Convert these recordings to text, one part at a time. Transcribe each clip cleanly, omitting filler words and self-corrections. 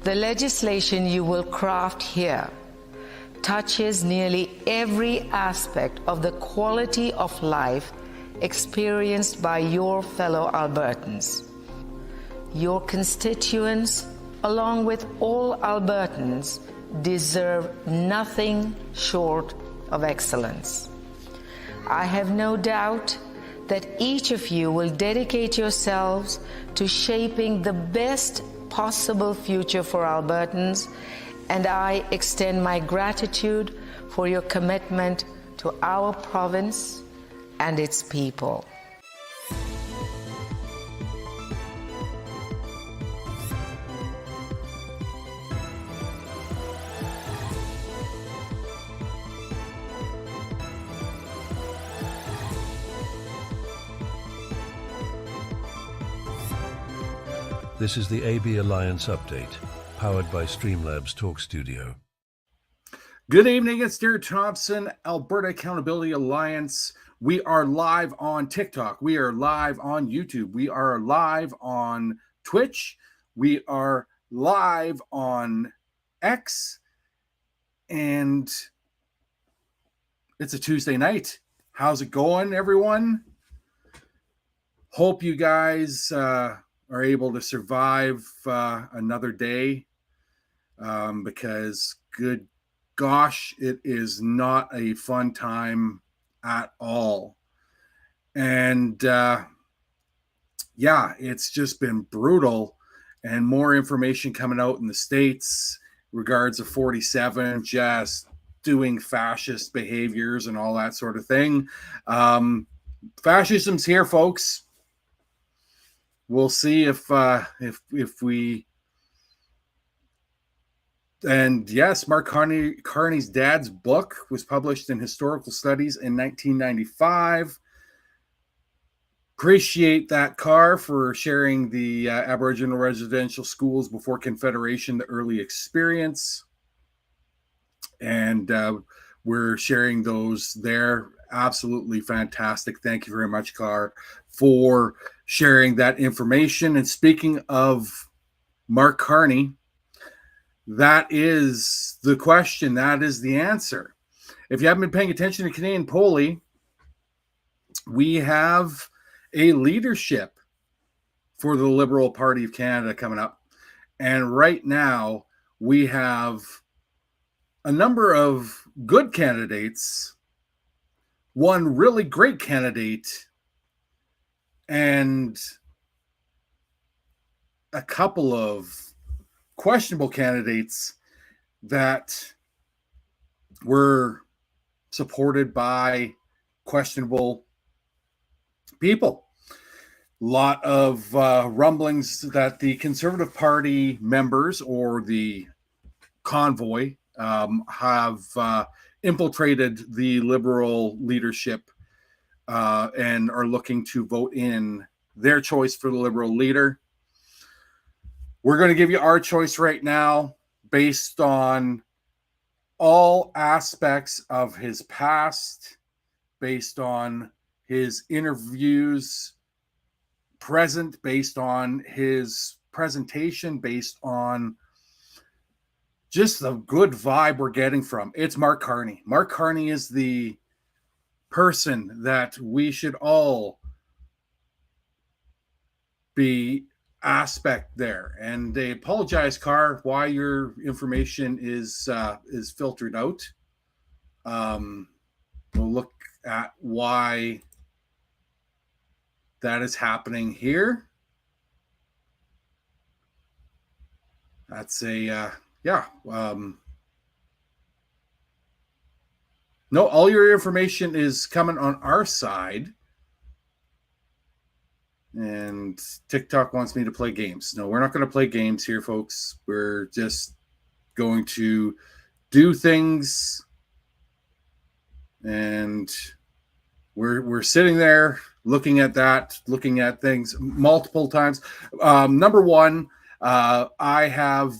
The legislation you will craft here touches nearly every aspect of the quality of life experienced by your fellow Albertans. Your constituents, along with all Albertans, deserve nothing short of excellence. I have no doubt that each of you will dedicate yourselves to shaping the best possible future for Albertans, and I extend my gratitude for your commitment to our province and its people. This is the AB Alliance update, powered by Streamlabs Talk Studio. Good evening, it's Derek Thompson, Alberta Accountability Alliance. We are live on TikTok. We are live on YouTube. We are live on Twitch. We are live on X. And it's a Tuesday night. How's it going, everyone? Hope you guys are able to survive another day because good gosh, it is not a fun time at all. And yeah, it's just been brutal, and more information coming out in the States regards of 47 just doing fascist behaviors and all that sort of thing. Fascism's here, folks. We'll see if we, and yes, Mark Carney's dad's book was published in Historical Studies in 1995. Appreciate that, Carr, for sharing the Aboriginal Residential Schools Before Confederation, the early experience. And we're sharing those there. Absolutely fantastic. Thank you very much, Carr, for sharing that information. And speaking of Mark Carney, that is the question. That is the answer. If you haven't been paying attention to Canadian Poli, we have a leadership for the Liberal Party of Canada coming up. And right now, we have a number of good candidates, one really great candidate, and a couple of questionable candidates that were supported by questionable people. A lot of rumblings that the Conservative Party members or the convoy have infiltrated the Liberal leadership and are looking to vote in their choice for the Liberal leader. We're going to give you our choice right now based on all aspects of his past, based on his interviews, present, based on his presentation, based on just the good vibe we're getting from. It's Mark Carney. Mark Carney is the person that we should all be aspect there. And they apologize, Carr, why your information is filtered out. We'll look at why that is happening here. That's a no, all your information is coming on our side. And TikTok wants me to play games. No, we're not going to play games here, folks. We're just going to do things. And we're sitting there looking at that, looking at things multiple times. Number one, I have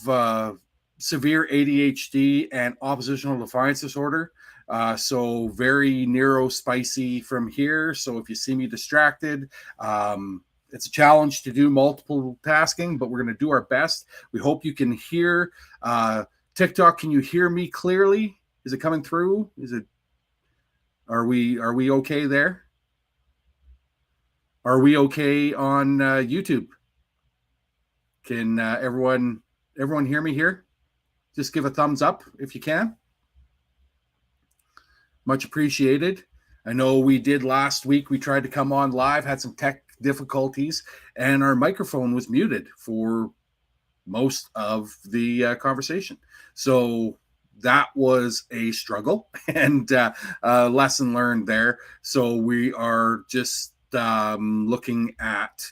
severe ADHD and oppositional defiance disorder. So very neurospicy from here. So if you see me distracted, It's a challenge to do multiple tasking, but we're going to do our best. We hope you can hear. TikTok, can you hear me clearly? Is it coming through? Are we okay there? Are we okay on YouTube? Can everyone hear me here? Just give a thumbs up if you can. Much appreciated. I know we did last week. We tried to come on live, had some tech difficulties, and our microphone was muted for most of the conversation. So that was a struggle and lesson learned there. So we are just looking at,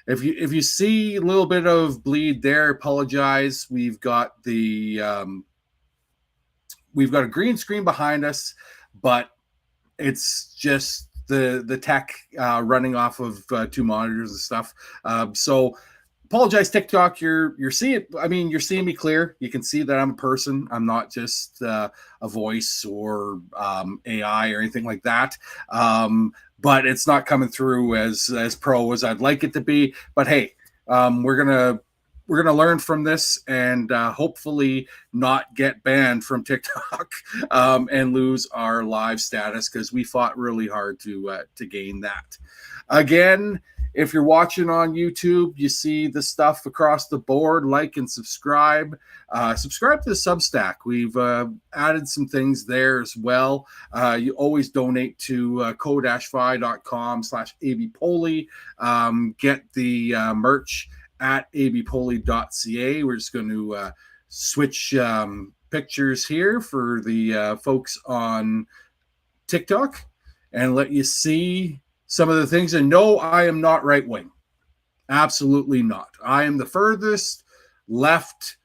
if you see a little bit of bleed there, apologize. We've got a green screen behind us, but it's just the tech running off of two monitors and stuff. So apologize, TikTok. You're seeing me clear. You can see that I'm a person. I'm not just a voice or AI or anything like that. But it's not coming through as pro as I'd like it to be. But hey, we're gonna learn from this and hopefully not get banned from TikTok and lose our live status, because we fought really hard to gain that. Again, if you're watching on YouTube, you see the stuff across the board. Like and subscribe. Subscribe to the Substack. We've added some things there as well. You always donate to co-fi.com/abpoli. Get the merch at abpoli.ca. We're just going to switch pictures here for the folks on TikTok and let you see some of the things. And no, I am not right wing. Absolutely not. I am the furthest left.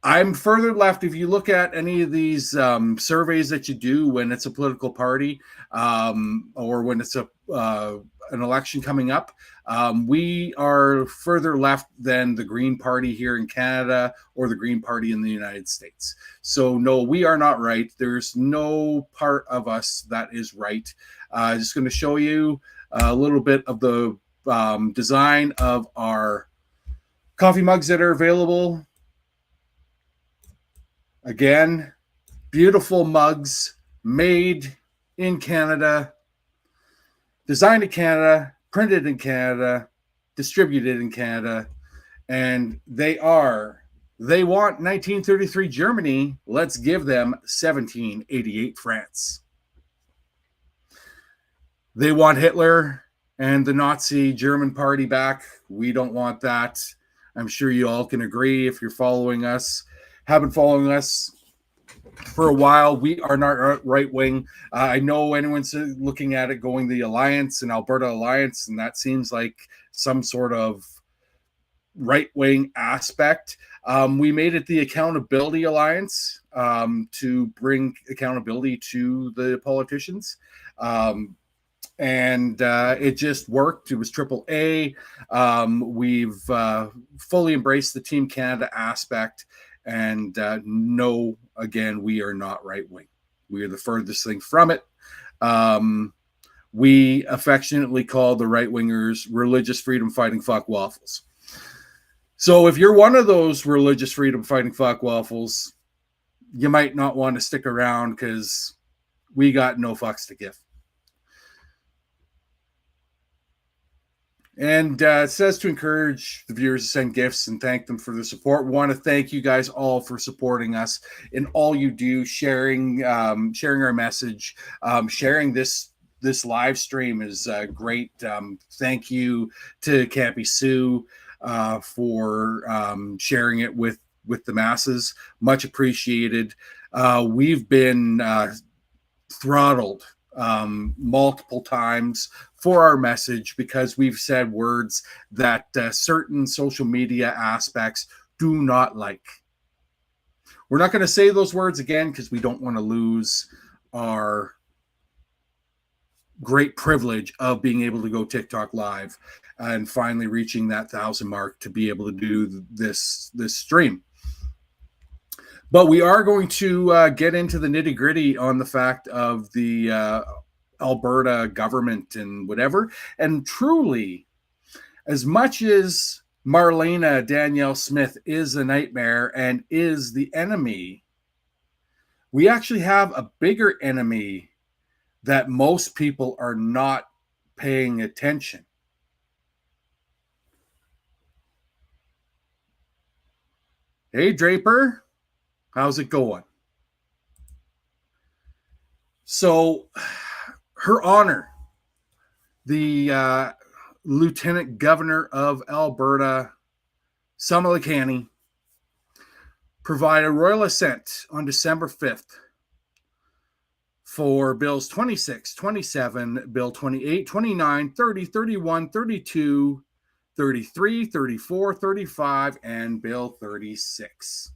I'm further left. If you look at any of these surveys that you do when it's a political party or when it's an election coming up, we are further left than the Green Party here in Canada or the Green Party in the United States. So no, we are not right. There's no part of us that is right. Just going to show you a little bit of the design of our coffee mugs that are available. Again, beautiful mugs made in Canada, designed in Canada, printed in Canada, distributed in Canada, and they want 1933 Germany. Let's give them 1788 France. They want Hitler and the Nazi German party back. We don't want that. I'm sure you all can agree if you're following us, have been following us for a while. We are not right wing. I know anyone's looking at it going the Alliance and Alberta Alliance, and that seems like some sort of right wing aspect. We made it the Accountability Alliance to bring accountability to the politicians. And it just worked. It was AAA. We've fully embraced the Team Canada aspect. And no, again, we are not right wing. We are the furthest thing from it. We affectionately call the right wingers religious freedom fighting fuck waffles. So if you're one of those religious freedom fighting fuck waffles, you might not want to stick around, because we got no fucks to give. And it says to encourage the viewers to send gifts and thank them for the support. We want to thank you guys all for supporting us in all you do, sharing our message, sharing this live stream is great. Thank you to Campy Sue for sharing it with the masses. Much appreciated. We've been throttled multiple times for our message because we've said words that certain social media aspects do not like. We're not going to say those words again because we don't want to lose our great privilege of being able to go TikTok live and finally reaching that 1,000 mark to be able to do this stream. But we are going to get into the nitty gritty on the fact of the Alberta government and whatever. And truly, as much as Marlena Danielle Smith is a nightmare and is the enemy, we actually have a bigger enemy that most people are not paying attention. Hey, Draper, how's it going? So, Her Honor, the Lieutenant Governor of Alberta, Summer Canny, provided royal assent on December 5th for Bills 26, 27, Bill 28, 29, 30, 31, 32, 33, 34, 35, and Bill 36.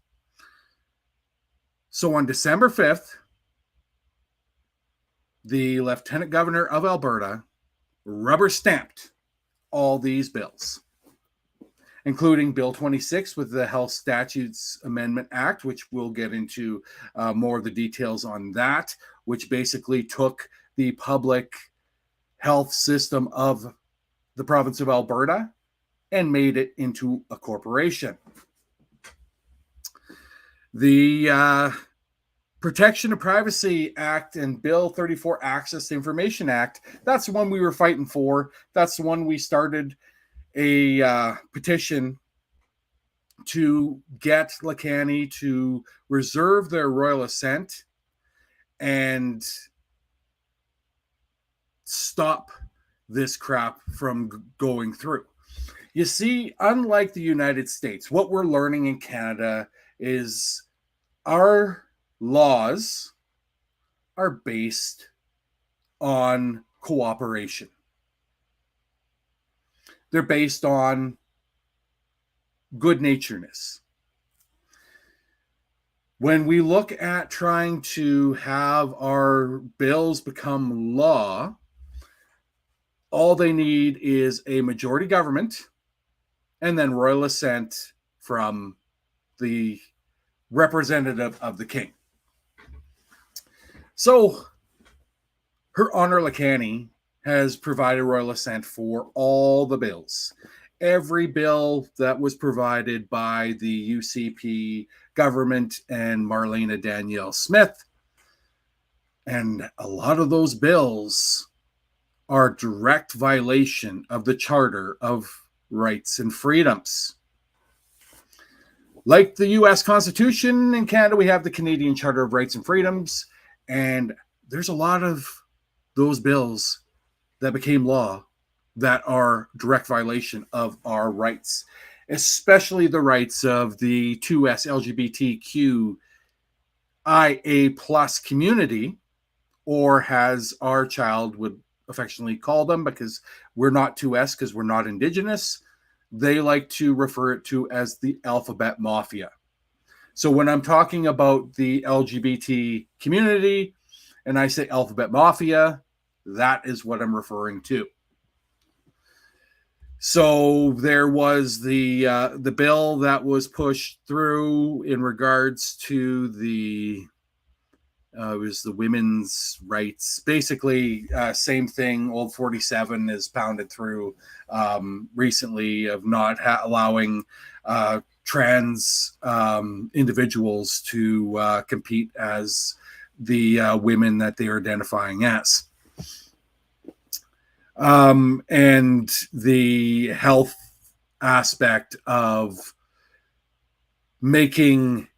So on December 5th, the Lieutenant Governor of Alberta rubber stamped all these bills, including Bill 26 with the Health Statutes Amendment Act, which we'll get into more of the details on that, which basically took the public health system of the province of Alberta and made it into a corporation. The Protection of Privacy Act and Bill 34 Access to Information Act, that's the one we were fighting for. That's the one we started a petition to get Lacani to reserve their royal assent and stop this crap from going through. You see, unlike the United States, what we're learning in Canada is our laws are based on cooperation. They're based on good-naturedness. When we look at trying to have our bills become law, all they need is a majority government and then royal assent from the representative of the king. So, Her Honor Lacani has provided royal assent for all the bills. Every bill that was provided by the UCP government and Marlena Danielle Smith. And a lot of those bills are direct violation of the Charter of Rights and Freedoms. Like the U.S. Constitution, in Canada, we have the Canadian Charter of Rights and Freedoms, and there's a lot of those bills that became law that are direct violation of our rights, especially the rights of the 2S LGBTQIA plus community, or as our child would affectionately call them, because we're not 2S because we're not Indigenous. They like to refer it to as the alphabet mafia. So when I'm talking about the LGBT community and I say alphabet mafia, that is what I'm referring to. So there was the bill that was pushed through in regards to the it was the women's rights. Basically, same thing. Old 47 is pounded through recently of not allowing trans individuals to compete as the women that they are identifying as. And the health aspect of making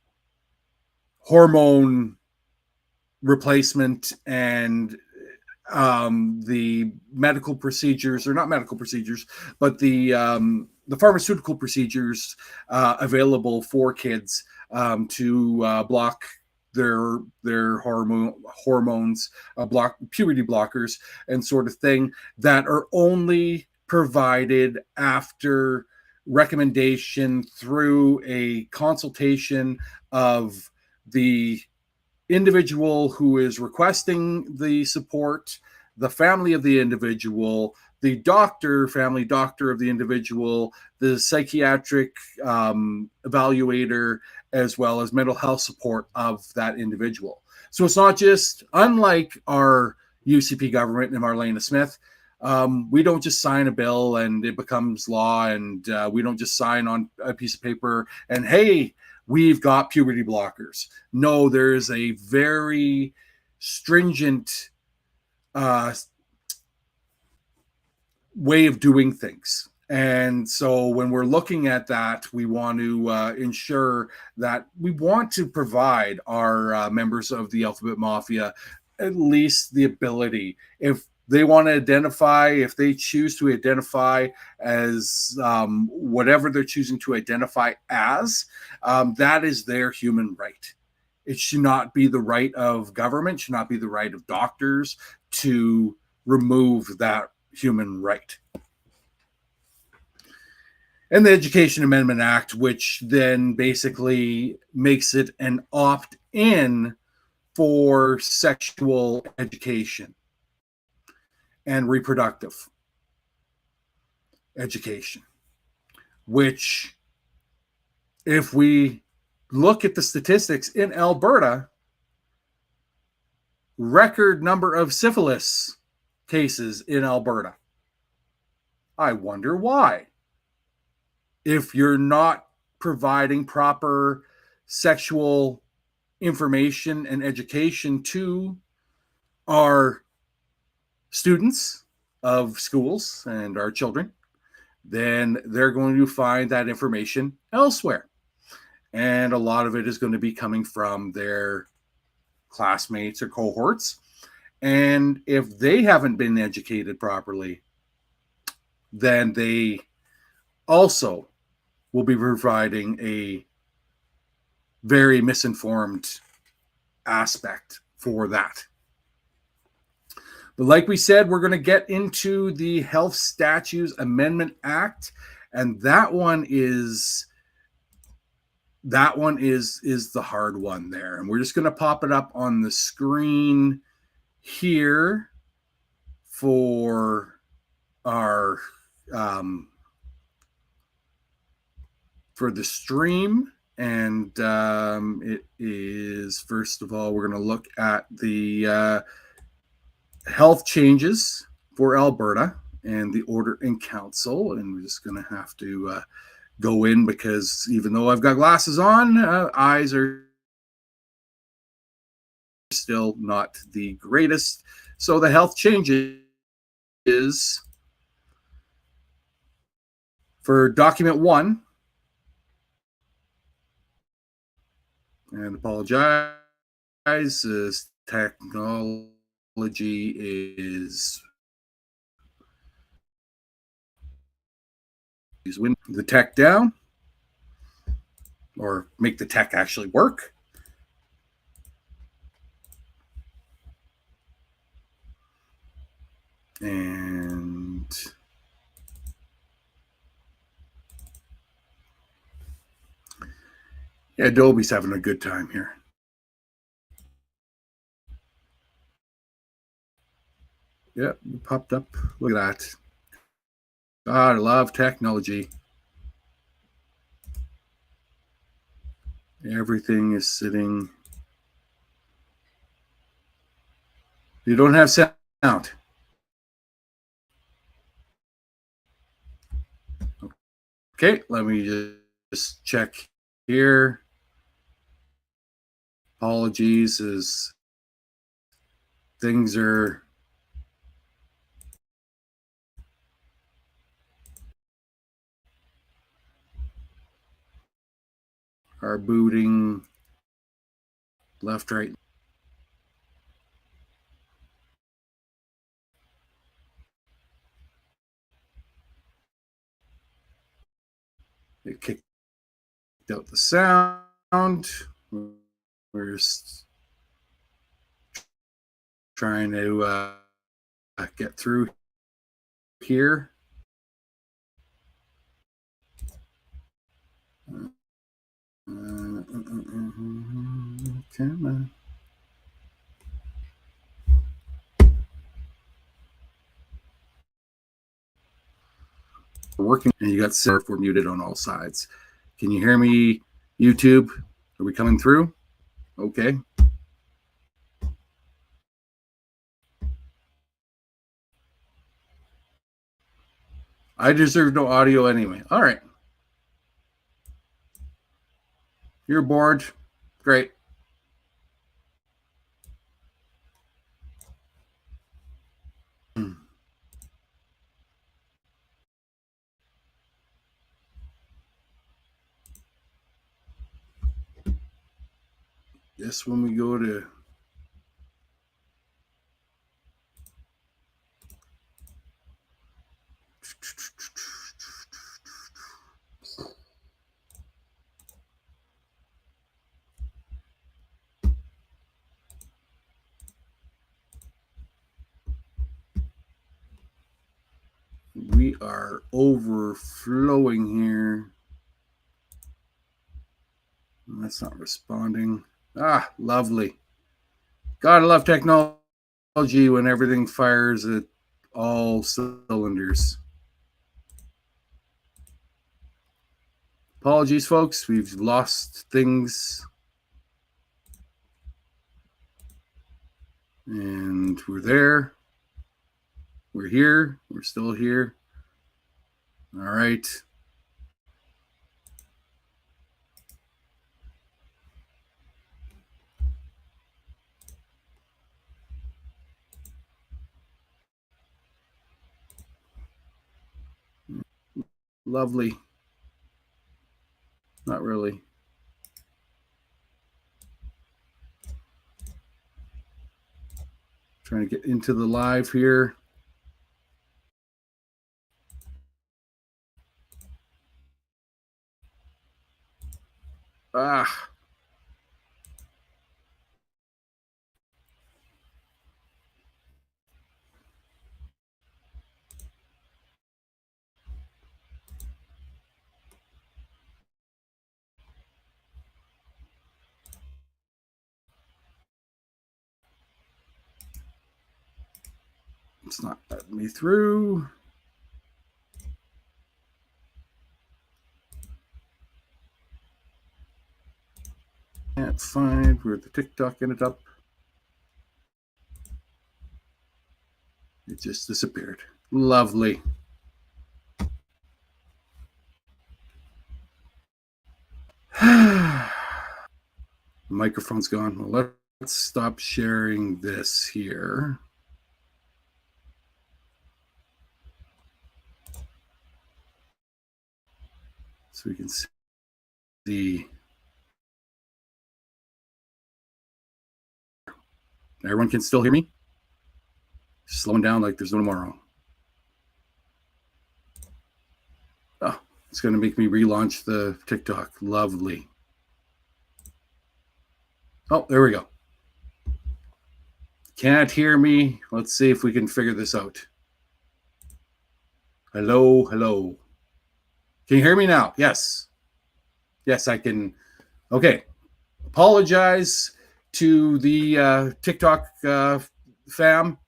hormone replacement and the medical procedures, or not medical procedures, but the pharmaceutical procedures available for kids to block their hormones, block puberty blockers, and sort of thing, that are only provided after recommendation through a consultation of the individual who is requesting the support, the family of the individual, the family doctor of the individual, the psychiatric evaluator, as well as mental health support of that individual. So it's not just, unlike our UCP government and Marlena Smith, We don't just sign a bill and it becomes law, and we don't just sign on a piece of paper and, hey, we've got puberty blockers. No, there's a very stringent way of doing things. And so when we're looking at that, we want to ensure that we want to provide our members of the Alphabet Mafia at least the ability, if they want to identify, if they choose to identify as whatever they're choosing to identify as, that is their human right. It should not be the right of government, should not be the right of doctors to remove that human right. And the Education Amendment Act, which then basically makes it an opt-in for sexual education and reproductive education, which, if we look at the statistics in Alberta, record number of syphilis cases in Alberta. I wonder why. If you're not providing proper sexual information and education to our students of schools and our children, then they're going to find that information elsewhere. And a lot of it is going to be coming from their classmates or cohorts. And if they haven't been educated properly, then they also will be providing a very misinformed aspect for that. But like we said, we're going to get into the Health Statutes Amendment Act, and that one is the hard one there. And we're just going to pop it up on the screen here for our for the stream. And it is, first of all, we're going to look at the health changes for Alberta and the Order in Council. And we're just going to have to go in, because even though I've got glasses on, eyes are still not the greatest. So the health changes for document 1, and apologize, this technology is the tech down, or make the tech actually work. And yeah, Adobe's having a good time here. Yep, it popped up. Look at that. God, I love technology. Everything is sitting. You don't have sound. Okay, let me just check here. Apologies, as things are booting left, right. It kicked out the sound. We're just trying to get through here. Come on. Working, and you got surf. We're muted on all sides. Can you hear me, YouTube? Are we coming through? Okay. I deserve no audio anyway. All right. You're bored. Great. Just when we go to we are overflowing here. That's not responding. Ah, lovely. Gotta love technology when everything fires at all cylinders. Apologies, folks. We've lost things. And we're there. We're here. We're still here. All right. Lovely. Not really. Trying to get into the live here. Ah. It's not letting me through. Can't find where the TikTok ended up. It just disappeared. Lovely. The microphone's gone. Well, let's stop sharing this here. So we can see. Everyone can still hear me? Slowing down like there's no tomorrow. Oh, it's going to make me relaunch the TikTok. Lovely. Oh, there we go. Can't hear me. Let's see if we can figure this out. Hello, hello. Can you hear me now? Yes. Yes, I can. Okay. Apologize to the TikTok fam.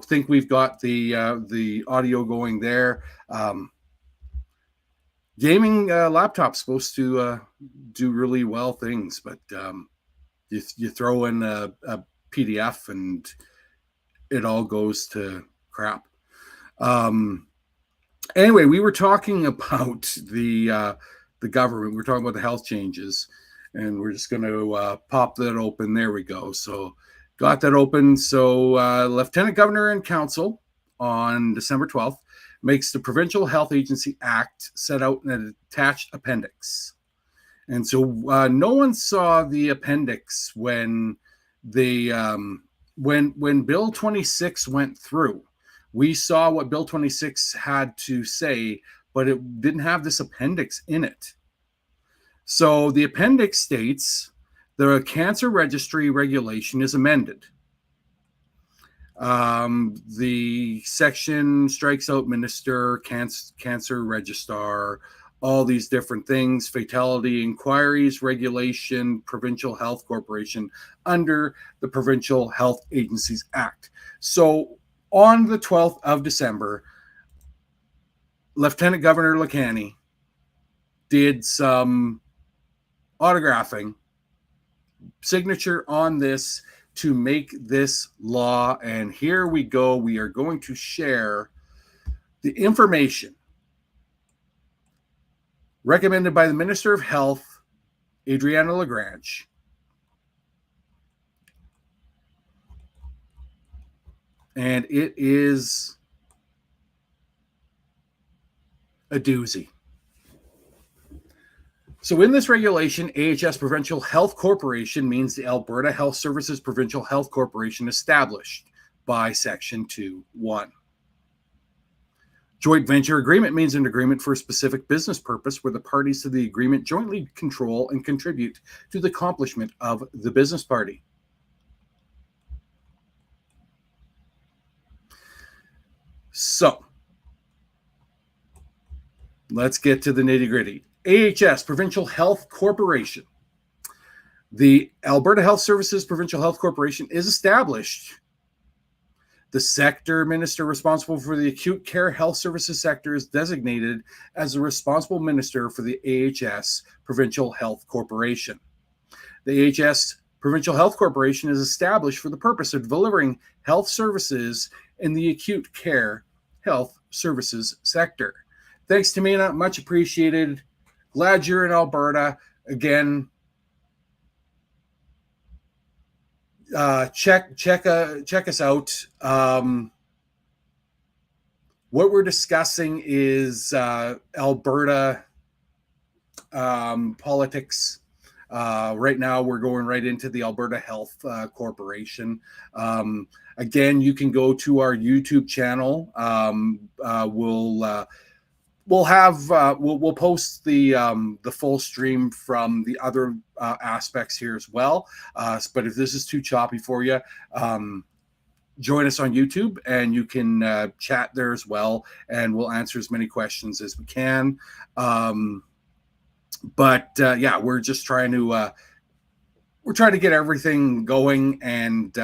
Think we've got the audio going there. Gaming laptop's supposed to do really well things, but you throw in a PDF and it all goes to crap. Anyway, we were talking about the government. We were talking about the health changes, and we're just going to pop that open. There we go. So got that open. So Lieutenant Governor and Council on December 12th makes the Provincial Health Agency Act set out in an attached appendix. And so no one saw the appendix when when Bill 26 went through. We saw what Bill 26 had to say, but it didn't have this appendix in it. So the appendix states the cancer registry regulation is amended. The section strikes out minister, cancer registrar, all these different things, fatality inquiries, regulation, provincial health corporation under the Provincial Health Agencies Act. So on the 12th of December, Lieutenant Governor Lacani did some autographing, signature on this to make this law. And here we go. We are going to share The information recommended by the Minister of Health, Adriana Lagrange, and it is a doozy. So in this regulation, AHS Provincial Health Corporation means the Alberta Health Services Provincial Health Corporation established by Section 2.1. Joint venture agreement means an agreement for a specific business purpose where the parties to the agreement jointly control and contribute to the accomplishment of the business party. So, let's get to the nitty-gritty. AHS, Provincial Health Corporation. The Alberta Health Services Provincial Health Corporation is established. The sector minister responsible for the acute care health services sector is designated as the responsible minister for the AHS Provincial Health Corporation. The AHS Provincial Health Corporation is established for the purpose of delivering health services in the acute care health services sector. Thanks, Tamina. Much appreciated. Glad you're in Alberta. Again, check us out. What we're discussing is Alberta politics. Right now, we're going right into the Alberta Health Corporation. Again, you can go to our YouTube channel. We'll post the full stream from the other aspects here as well. But if this is too choppy for you, join us on YouTube and you can chat there as well, and we'll answer as many questions as we can. Yeah, we're just trying to get everything going, and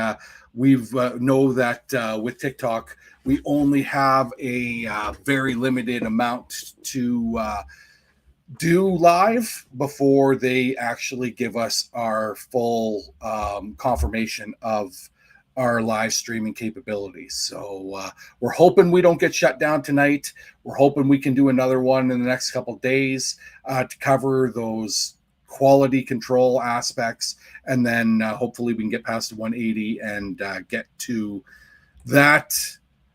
we've know that with TikTok we only have a very limited amount to do live before they actually give us our full confirmation of our live streaming capabilities. So we're hoping we don't get shut down tonight. We're hoping we can do another one in the next couple of days to cover those quality control aspects, and then hopefully we can get past the 180 and get to that.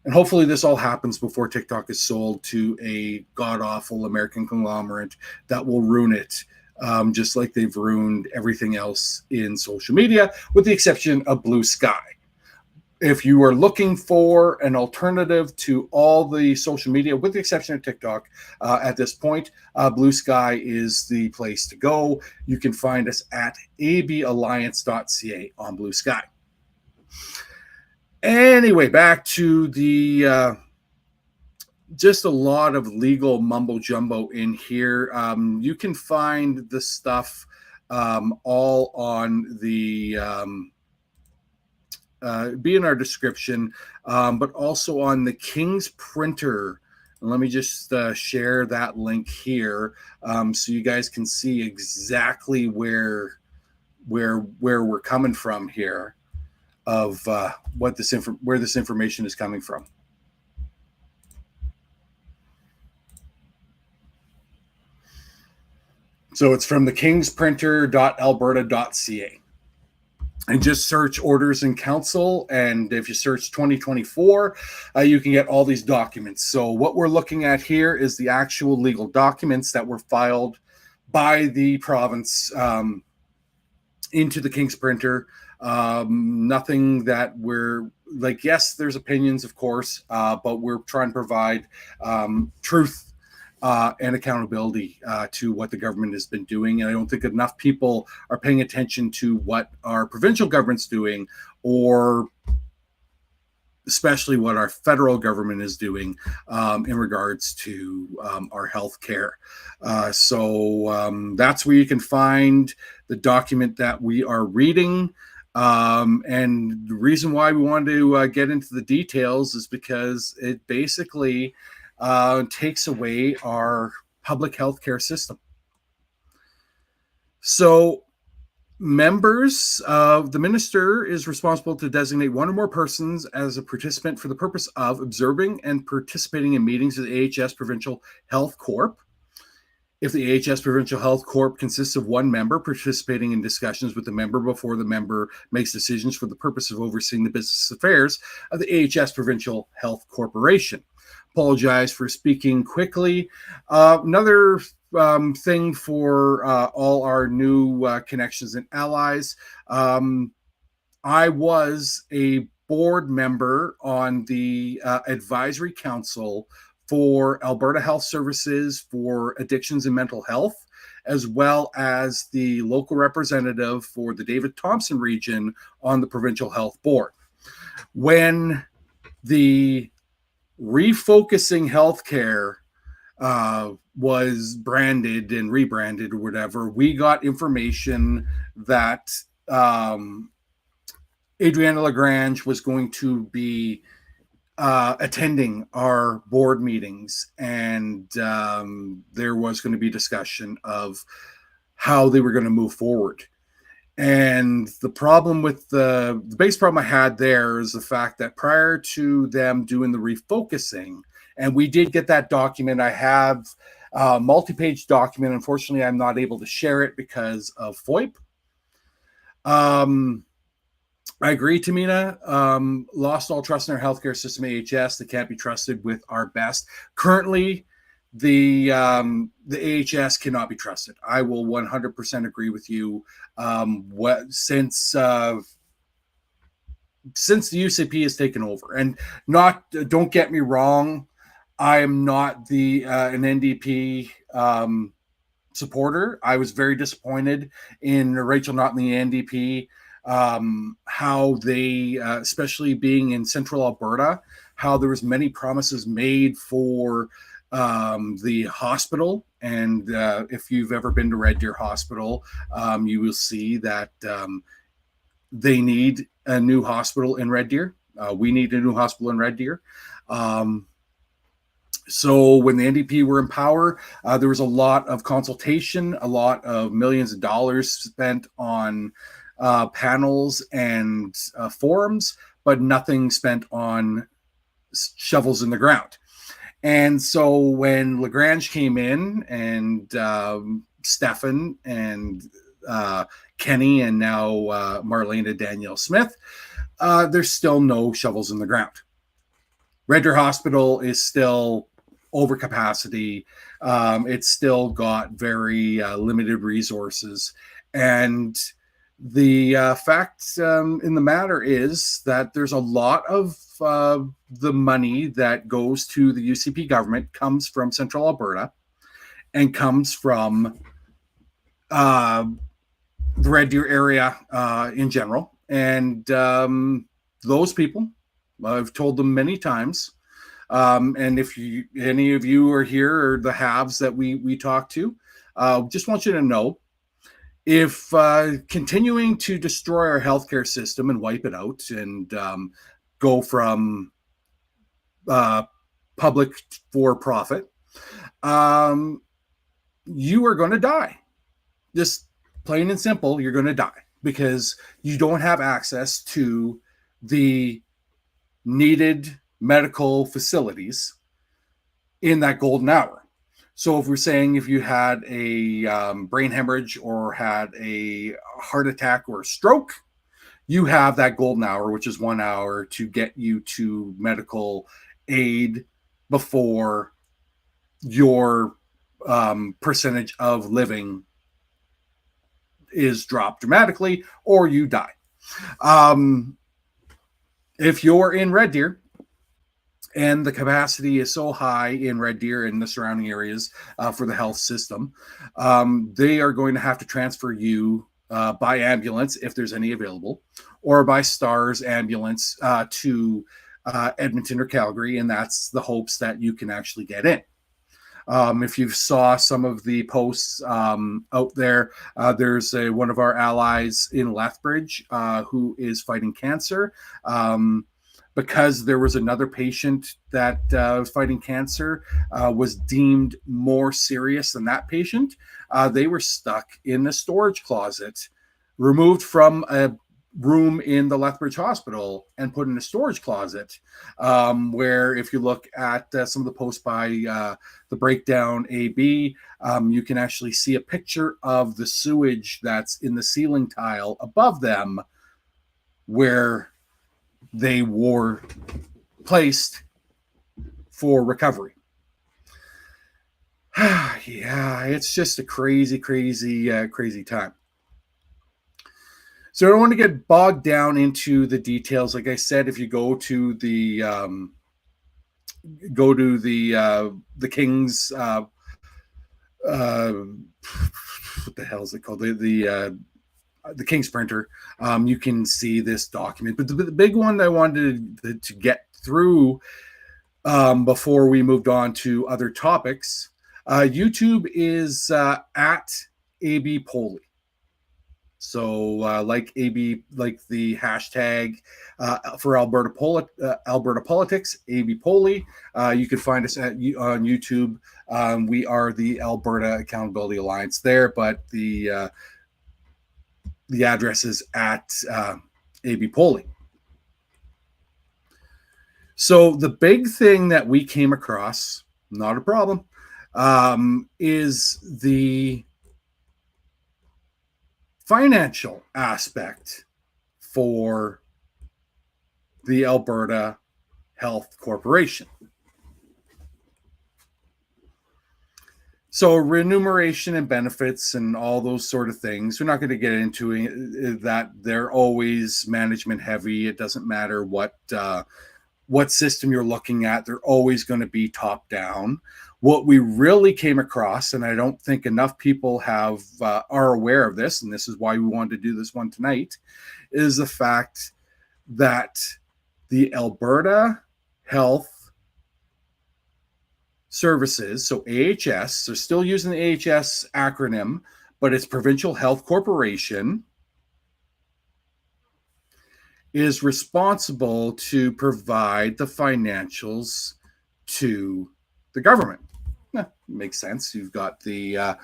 And hopefully this all happens before TikTok is sold to a god-awful American conglomerate that will ruin it, just like they've ruined everything else in social media, with the exception of Blue Sky. If you are looking for an alternative to all the social media, with the exception of TikTok, at this point, Blue Sky is the place to go. You can find us at aballiance.ca on Blue Sky. Anyway, back to the just a lot of legal mumbo jumbo in here. You can find the stuff all on the be in our description, but also on the King's Printer. And let me just share that link here, so you guys can see exactly where we're coming from here, of where this information is coming from. So it's from the kingsprinter.alberta.ca. And just search Orders in Council, and if you search 2024, you can get all these documents. So what we're looking at here is the actual legal documents that were filed by the province into the King's Printer. Nothing that we're like, yes, there's opinions, of course, but we're trying to provide truth and accountability to what the government has been doing. And I don't think enough people are paying attention to what our provincial government's doing, or especially what our federal government is doing in regards to our health care. So that's where you can find the document that we are reading. And the reason why we wanted to get into the details is because it basically takes away our public health care system. So members of the minister is responsible to designate one or more persons as a participant for the purpose of observing and participating in meetings of the AHS Provincial Health Corp. If the AHS Provincial Health Corp consists of one member participating in discussions with the member before the member makes decisions for the purpose of overseeing the business affairs of the AHS Provincial Health Corporation. Apologize for speaking quickly. Another thing for all our new connections and allies. I was a board member on the advisory council for Alberta Health Services for addictions and mental health, as well as the local representative for the David Thompson region on the provincial health board. When the refocusing healthcare was branded and rebranded or whatever, we got information that Adriana Lagrange was going to be attending our board meetings, and there was going to be discussion of how they were going to move forward. And the problem with the base problem I had there is the fact that prior to them doing the refocusing, and we did get that document, I have a multi-page document. Unfortunately, I'm not able to share it because of FOIP. I agree, Tamina. Lost all trust in our healthcare system, AHS. They can't be trusted with our best. Currently, the AHS cannot be trusted. I will 100% agree with you. Since the UCP has taken over, and don't get me wrong, I am not an NDP supporter. I was very disappointed in Rachel Notley NDP. How they, especially being in central Alberta, how there was many promises made for the hospital. And if you've ever been to Red Deer Hospital, you will see that they need a new hospital in Red Deer. We need a new hospital in Red Deer. So when the NDP were in power, there was a lot of consultation, a lot of millions of dollars spent on panels and forums, but nothing spent on shovels in the ground. And so when Lagrange came in, and Stefan and Kenny, and now Marlena Danielle Smith, there's still no shovels in the ground. Red Deer Hospital is still over capacity. It's still got very limited resources. And the fact in the matter is that there's a lot of the money that goes to the UCP government comes from Central Alberta and comes from the Red Deer area in general. And those people, I've told them many times, and if any of you are here or the haves that we talk to, just want you to know, if continuing to destroy our healthcare system and wipe it out and go from public for profit, you are going to die. Just plain and simple, you're going to die because you don't have access to the needed medical facilities in that golden hour. So if we're saying if you had a brain hemorrhage or had a heart attack or a stroke, you have that golden hour, which is 1 hour to get you to medical aid before your percentage of living is dropped dramatically or you die. If you're in Red Deer, and the capacity is so high in Red Deer and the surrounding areas for the health system, they are going to have to transfer you by ambulance, if there's any available, or by STARS ambulance to Edmonton or Calgary, and that's the hopes that you can actually get in. If you saw some of the posts out there, there's one of our allies in Lethbridge who is fighting cancer. Because there was another patient that was fighting cancer, was deemed more serious than that patient. They were stuck in a storage closet removed from a room in the Lethbridge Hospital and put in a storage closet, where if you look at some of the posts by the Breakdown AB, you can actually see a picture of the sewage that's in the ceiling tile above them where they were placed for recovery. Yeah, it's just a crazy time. So I don't want to get bogged down into the details. Like I said, if you go to the King's what the hell is it called, the King's printer, you can see this document. But the big one that I wanted to get through before we moved on to other topics, YouTube is at abpoli. So like the hashtag for Alberta politics, abpoli. You can find us on YouTube. We are the Alberta Accountability Alliance there, but the address is at abpoli. So the big thing that we came across, not a problem, is the financial aspect for the Alberta Health Corporation. So remuneration and benefits and all those sort of things, we're not going to get into that. They're always management heavy. It doesn't matter what system you're looking at. They're always going to be top down. What we really came across, and I don't think enough people are aware of this, and this is why we wanted to do this one tonight, is the fact that the Alberta Health Services, so AHS, they're still using the AHS acronym, but it's Provincial Health Corporation, is responsible to provide the financials to the government. Makes sense. You've got the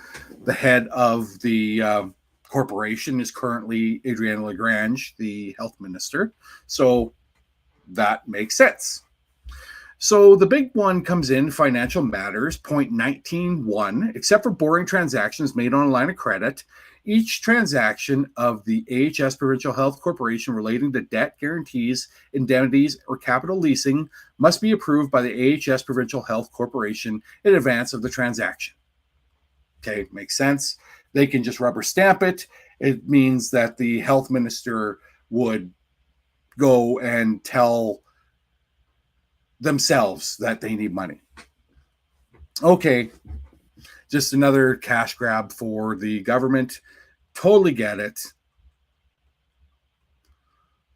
head of the corporation is currently Adrienne Lagrange, the health minister. So that makes sense. So the big one comes in financial matters, point 19.1, except for borrowing transactions made on a line of credit, each transaction of the AHS Provincial Health Corporation relating to debt, guarantees, indemnities, or capital leasing must be approved by the AHS Provincial Health Corporation in advance of the transaction. Okay, makes sense. They can just rubber stamp it. It means that the health minister would go and tell themselves that they need money. Okay, just another cash grab for the government. Totally get it.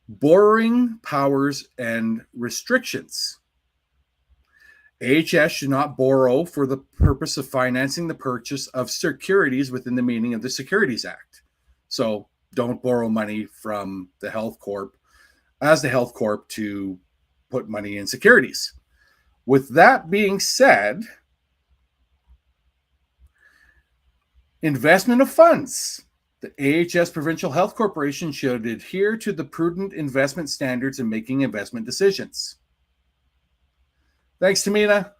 Borrowing powers and restrictions. AHS should not borrow for the purpose of financing the purchase of securities within the meaning of the Securities Act. So don't borrow money from the health corp as the health corp to put money in securities. With that being said, investment of funds. The AHS Provincial Health Corporation should adhere to the prudent investment standards in making investment decisions. Thanks, Tamina.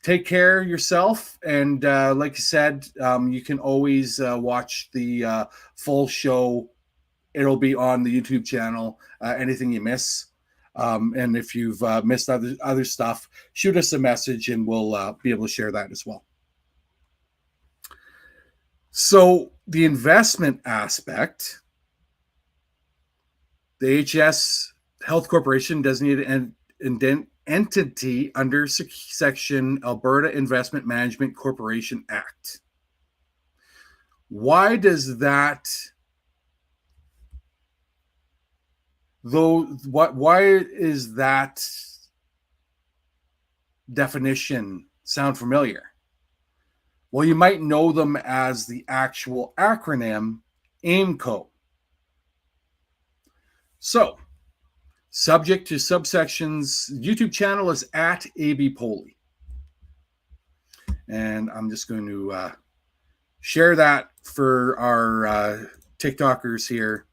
Take care of yourself. And like I said, you can always watch the full show. It'll be on the YouTube channel, anything you miss. And if you've missed other stuff, shoot us a message and we'll be able to share that as well. So the investment aspect, the AHS Health Corporation designated an entity under Section Alberta Investment Management Corporation Act. Why does that, why is that definition sound familiar? Well, you might know them as the actual acronym AIMCO. So, subject to subsections, YouTube channel is at abpoli. And I'm just going to share that for our TikTokers here,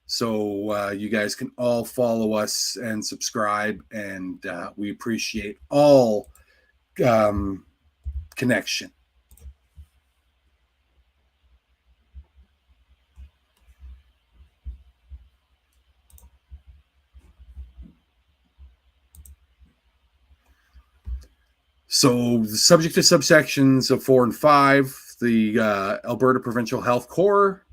so you guys can all follow us and subscribe, and we appreciate all connection. So the subject to subsections of 4 and 5, the Alberta Provincial Health Corps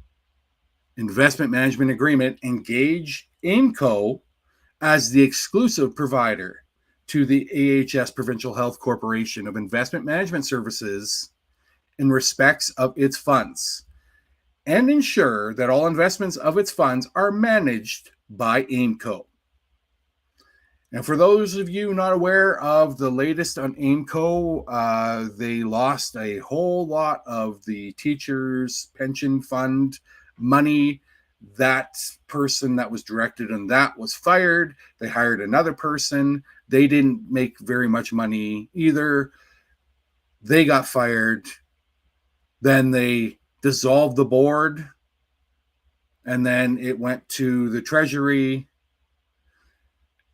Investment Management Agreement engage AIMCO as the exclusive provider to the AHS Provincial Health Corporation of Investment Management Services in respects of its funds, and ensure that all investments of its funds are managed by AIMCO. And for those of you not aware of the latest on AIMCO, they lost a whole lot of the teachers' pension fund money. That person that was directed on that was fired. They hired another person. They didn't make very much money either. They got fired. Then they dissolved the board. And then it went to the Treasury.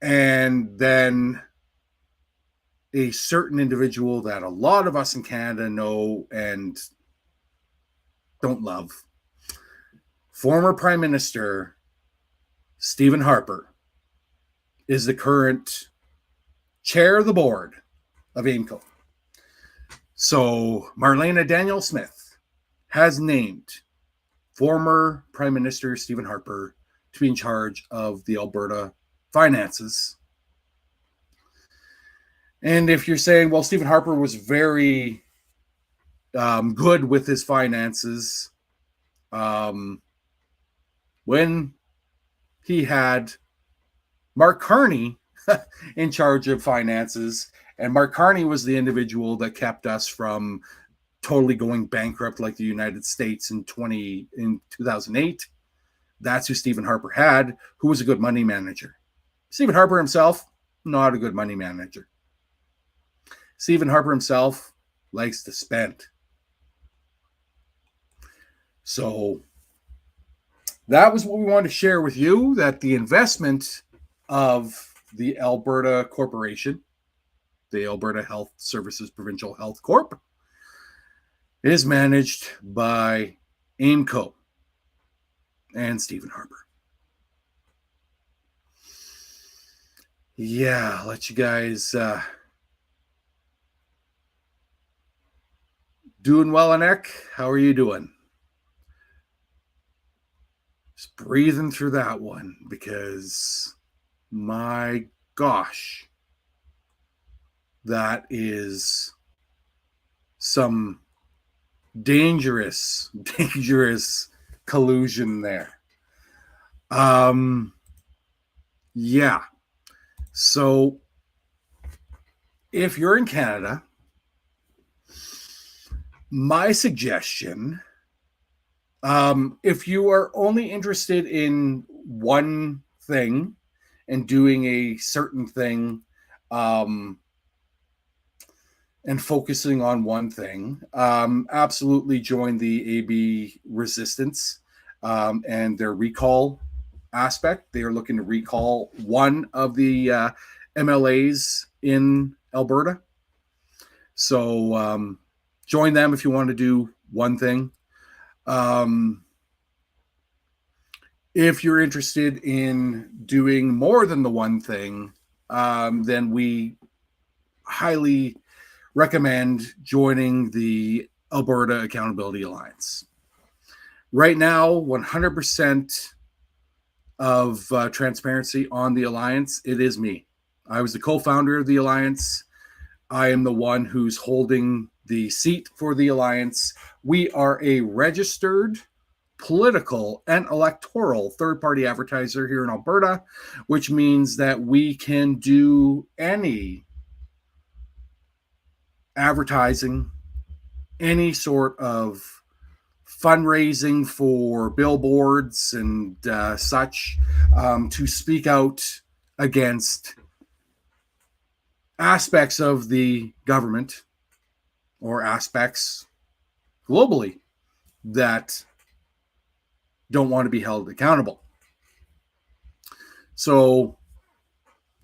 And then a certain individual that a lot of us in Canada know and don't love, former Prime Minister Stephen Harper, is the current chair of the board of AIMCO. So Marlena Daniel Smith has named former Prime Minister Stephen Harper to be in charge of the Alberta finances. And if you're saying, well, Stephen Harper was very good with his finances when he had Mark Carney in charge of finances, and Mark Carney was the individual that kept us from totally going bankrupt like the United States in 2008. That's who Stephen Harper had, who was a good money manager. Stephen Harper himself, not a good money manager. Stephen Harper himself likes to spend. So that was what we wanted to share with you, that the investment of the Alberta Corporation, the Alberta Health Services Provincial Health Corp, is managed by AIMCO and Stephen Harper. Yeah, I'll let you guys doing well, Anek. How are you doing? Just breathing through that one, because my gosh, that is some dangerous collusion there. Yeah. So if you're in Canada, my suggestion, if you are only interested in one thing and doing a certain thing, and focusing on one thing, absolutely join the AB resistance and their recall aspect. They are looking to recall one of the MLAs in Alberta. So join them if you want to do one thing. If you're interested in doing more than the one thing, then we highly recommend joining the Alberta Accountability Alliance. Right now, 100% of transparency on the Alliance, it is me. I was the co-founder of the Alliance. I am the one who's holding the seat for the Alliance. We are a registered political and electoral third-party advertiser here in Alberta, which means that we can do any advertising, any sort of fundraising for billboards and such, to speak out against aspects of the government or aspects globally that don't want to be held accountable. So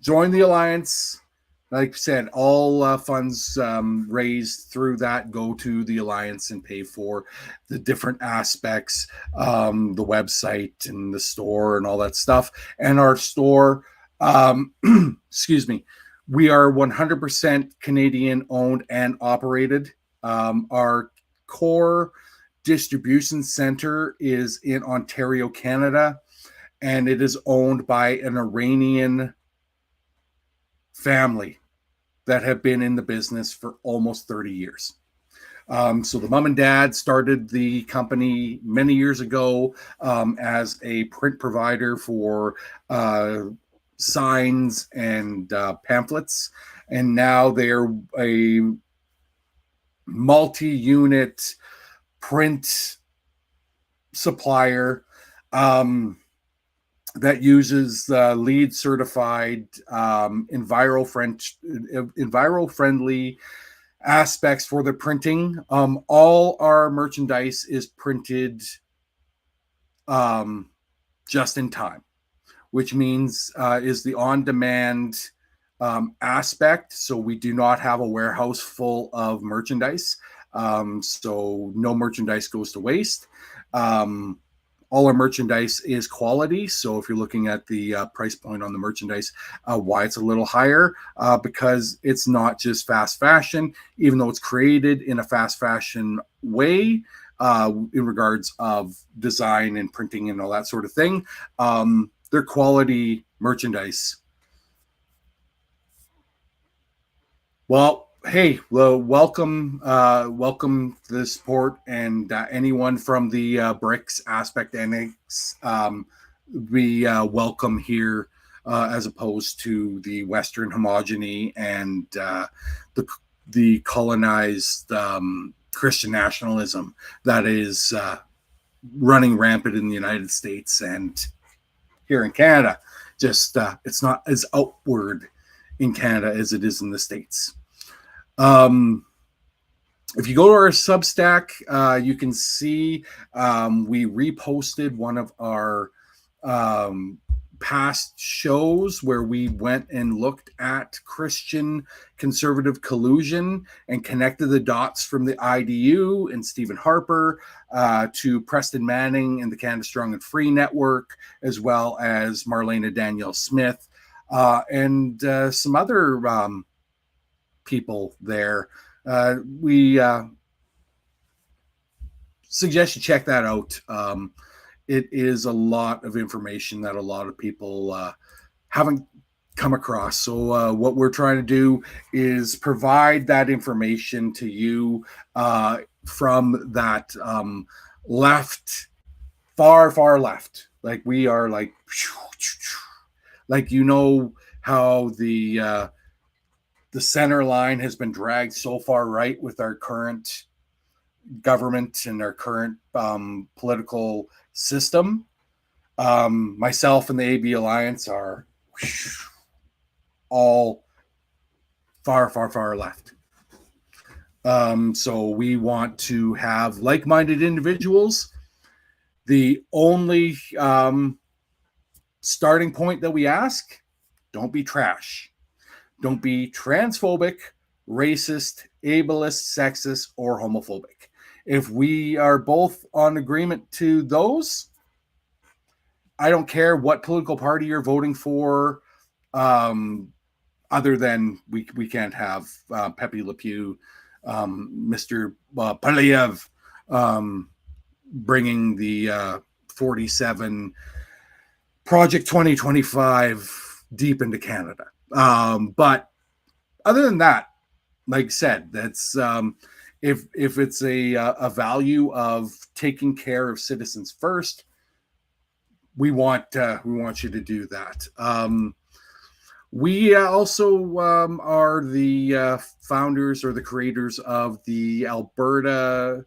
join the Alliance. Like I said, all funds raised through that go to the Alliance and pay for the different aspects, the website and the store and all that stuff. And our store, excuse me, we are 100% Canadian owned and operated. Our core distribution center is in Ontario, Canada, and it is owned by an Iranian family that have been in the business for almost 30 years. So the mom and dad started the company many years ago as a print provider for signs and pamphlets. And now they're a multi-unit print supplier that uses LEED certified enviro-friendly aspects for the printing. All our merchandise is printed just in time, which means is the on-demand aspect. So we do not have a warehouse full of merchandise. So no merchandise goes to waste. All our merchandise is quality. So if you're looking at the price point on the merchandise, why it's a little higher, because it's not just fast fashion, even though it's created in a fast fashion way in regards of design and printing and all that sort of thing. They're quality merchandise. Well, hey, welcome to the support, and anyone from the BRICS aspect annex, we welcome here as opposed to the Western homogeny and the colonized Christian nationalism that is running rampant in the United States and here in Canada. Just it's not as outward in Canada as it is in the States. If you go to our Substack, you can see we reposted one of our past shows where we went and looked at Christian conservative collusion and connected the dots from the IDU and Stephen Harper to Preston Manning and the Canada Strong and Free Network, as well as Marlena Danielle Smith and some other people there. We suggest you check that out. It is a lot of information that a lot of people haven't come across. So what we're trying to do is provide that information to you from that left, far left. Like we are like you know how the center line has been dragged so far right with our current government and our current political system. Myself and the AB Alliance are all far left. So we want to have like-minded individuals. The only starting point that we ask, don't be trash. Don't be transphobic, racist, ableist, sexist, or homophobic. If we are both on agreement to those, I don't care what political party you're voting for, other than we can't have Pepe Le Pew, Mr. Paliev bringing the 47 Project 2025 deep into Canada. But other than that, like I said, that's if it's a value of taking care of citizens first, we want you to do that. We also are the founders or the creators of the Alberta,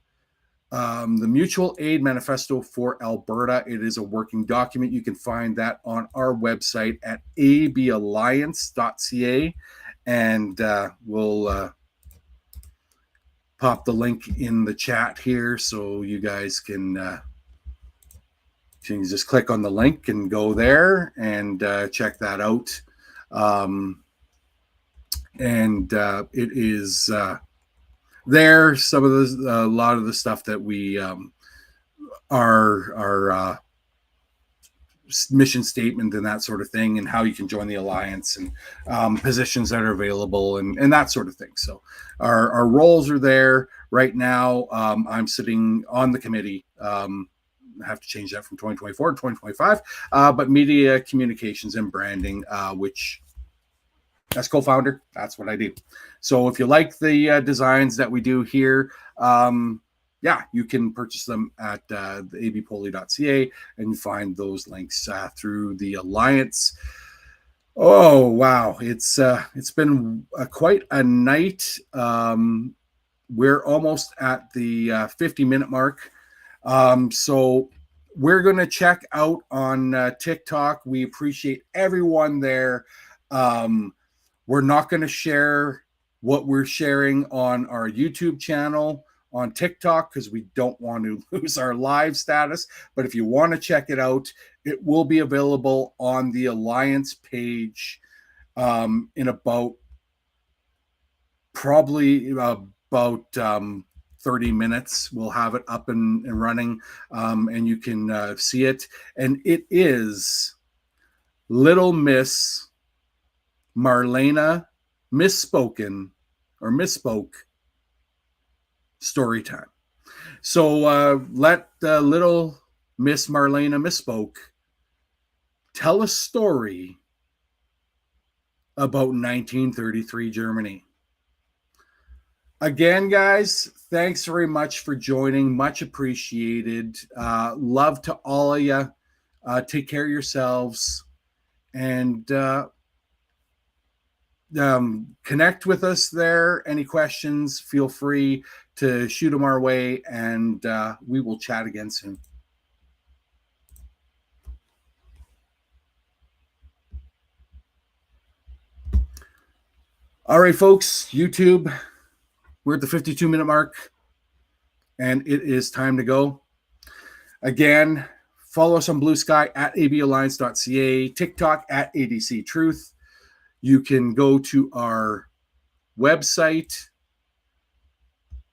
the Mutual Aid Manifesto for Alberta. It is a working document. You can find that on our website at aballiance.ca, and we'll pop the link in the chat here so you guys can just click on the link and go there and check that out. It is there. Some of a lot of the stuff that we our mission statement and that sort of thing, and how you can join the alliance, and positions that are available, and that sort of thing. So our roles are there right now. I'm sitting on the committee. I have to change that from 2024 to 2025, but media communications and branding, which as co-founder, that's what I do. So if you like the designs that we do here, you can purchase them at the abpoli.ca, and find those links through the alliance. Oh wow, it's been quite a night. We're almost at the 50-minute mark. So we're going to check out on TikTok. We appreciate everyone there. We're not going to share what we're sharing on our YouTube channel on TikTok because we don't want to lose our live status. But if you want to check it out, it will be available on the Alliance page in about 30 minutes. We'll have it up and running, and you can see it. And it is Little Miss Marlena Misspoke story time. So let little Miss Marlena Misspoke tell a story about 1933 Germany. Again, guys, thanks very much for joining. Much appreciated. Love to all of you. Take care of yourselves, and connect with us there. Any questions, feel free to shoot them our way, and we will chat again soon. All right, folks, YouTube, we're at the 52-minute mark, and it is time to go. Again, follow us on Blue Sky at aballiance.ca, TikTok at ADC Truth. You can go to our website,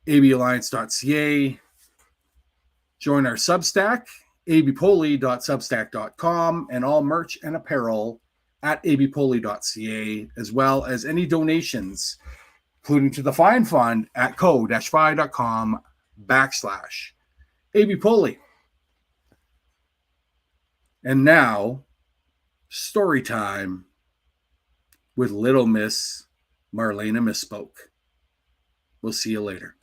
aballiance.ca, join our Substack, abpoli.substack.com, and all merch and apparel at abpoli.ca, as well as any donations, including to the Fine Fund at co-fi.com/abpoli. And now, story time with Little Miss Marlena Misspoke. We'll see you later.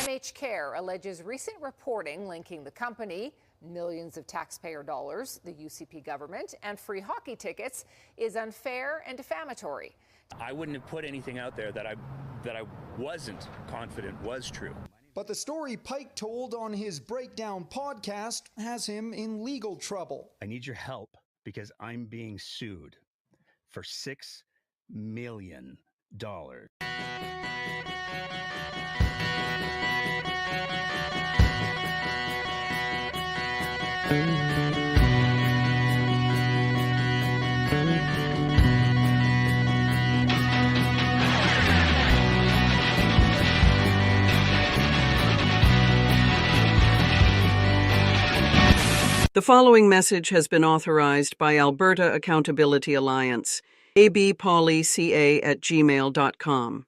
MH Care alleges recent reporting linking the company, millions of taxpayer dollars, the UCP government, and free hockey tickets is unfair and defamatory. I wouldn't have put anything out there that I wasn't confident was true. But the story Pike told on his Breakdown podcast has him in legal trouble. I need your help because I'm being sued for $6 million. The following message has been authorized by Alberta Accountability Alliance, abpoli.ca@gmail.com.